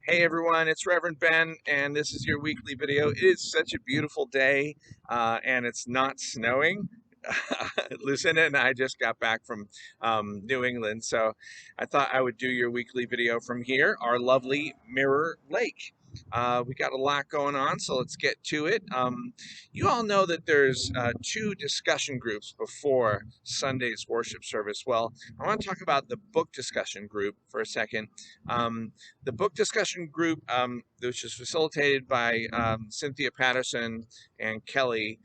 Hey everyone, it's Reverend Ben, and this is your weekly video. It is such a beautiful day, and it's not snowing. Lucinda and I just got back from New England, so I thought I would do your weekly video from here, our lovely Mirror Lake. We got a lot going on, so let's get to it. You all know that there's two discussion groups before Sunday's worship service. Well, I want to talk about the book discussion group for a second. The book discussion group, which is facilitated by Cynthia Patterson and Kelly,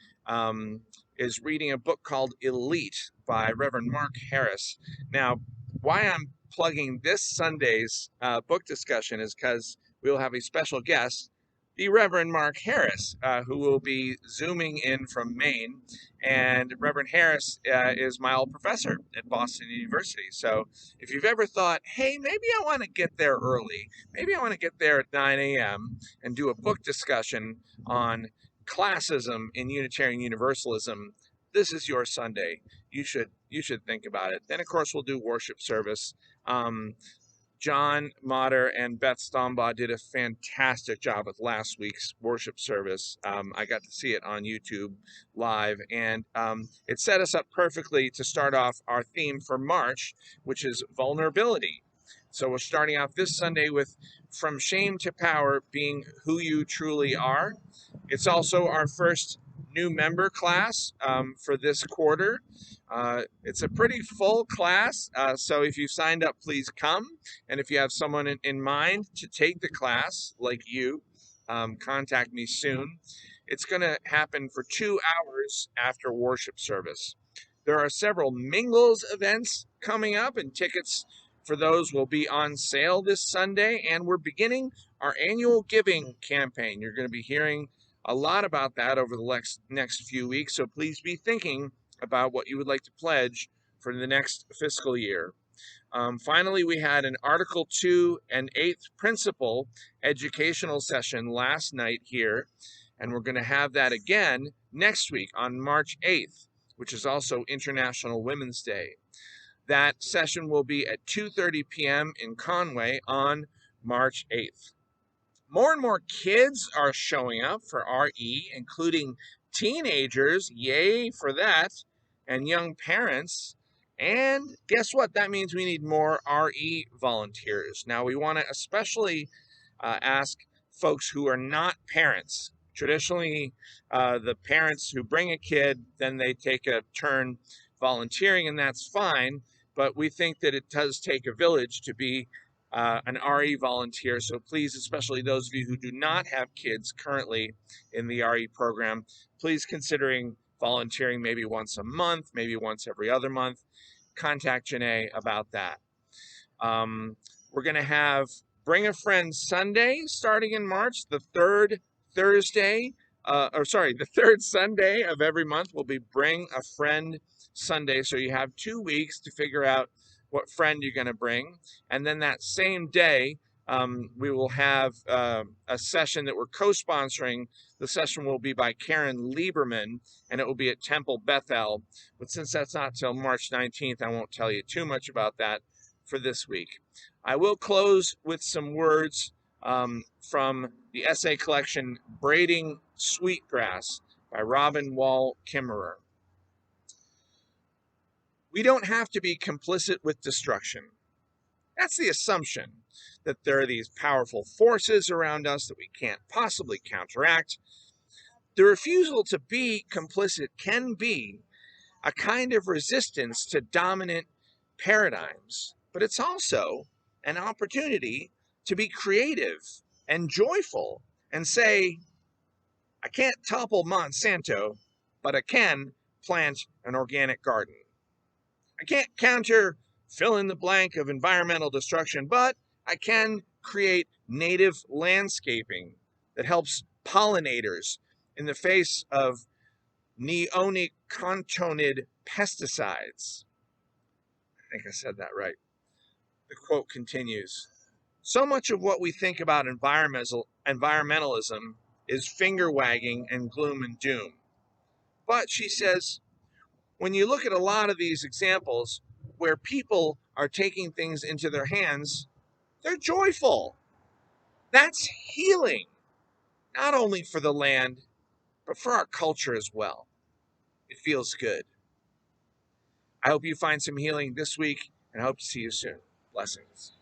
is reading a book called Elite by Reverend Mark Harris. Now, why I'm plugging this Sunday's book discussion is because we'll have a special guest, the Reverend Mark Harris, who will be Zooming in from Maine. And Reverend Harris is my old professor at Boston University. So if you've ever thought, hey, maybe I want to get there early, maybe I want to get there at 9 a.m. and do a book discussion on classism in Unitarian Universalism, this is your Sunday. You should think about it. Then, of course, we'll do worship service. John Motter and Beth Stombaugh did a fantastic job with last week's worship service. I got to see it on YouTube live, and it set us up perfectly to start off our theme for March, which is vulnerability. So we're starting off this Sunday with From Shame to Power, being who you truly are. It's also our first new member class for this quarter. It's a pretty full class, so if you signed up, please come. And if you have someone in mind to take the class, like you, contact me soon. It's going to happen for 2 hours after worship service. There are several Mingles events coming up, and tickets for those will be on sale this Sunday. And we're beginning our annual giving campaign. You're going to be hearing a lot about that over the next few weeks, so please be thinking about what you would like to pledge for the next fiscal year. Finally, we had an Article 2 and 8th Principle educational session last night here, and we're going to have that again next week on March 8th, which is also International Women's Day. That session will be at 2:30 p.m. in Conway on March 8th. More and more kids are showing up for RE, including teenagers, yay for that, and young parents. And guess what? That means we need more RE volunteers. Now, we want to especially ask folks who are not parents. Traditionally, the parents who bring a kid, then they take a turn volunteering, and that's fine. But we think that it does take a village to be an RE volunteer. So please, especially those of you who do not have kids currently in the RE program, please considering volunteering maybe once a month, maybe once every other month. Contact Djine about that. We're going to have Bring a Friend Sunday starting in March. The third Sunday of every month will be Bring a Friend Sunday. So you have 2 weeks to figure out what friend you're going to bring. And then that same day, we will have a session that we're co-sponsoring. The session will be by Karen Lieberman, and it will be at Temple Bethel. But since that's not till March 19th, I won't tell you too much about that for this week. I will close with some words from the essay collection Braiding Sweetgrass by Robin Wall Kimmerer. We don't have to be complicit with destruction. That's the assumption that there are these powerful forces around us that we can't possibly counteract. The refusal to be complicit can be a kind of resistance to dominant paradigms, but it's also an opportunity to be creative and joyful and say, I can't topple Monsanto, but I can plant an organic garden. I can't counter fill in the blank of environmental destruction, but I can create native landscaping that helps pollinators in the face of neonicotinoid pesticides. I think I said that right. The quote continues. So much of what we think about environmentalism is finger wagging and gloom and doom. But she says, when you look at a lot of these examples where people are taking things into their hands, they're joyful. That's healing, not only for the land, but for our culture as well. It feels good. I hope you find some healing this week, and I hope to see you soon. Blessings.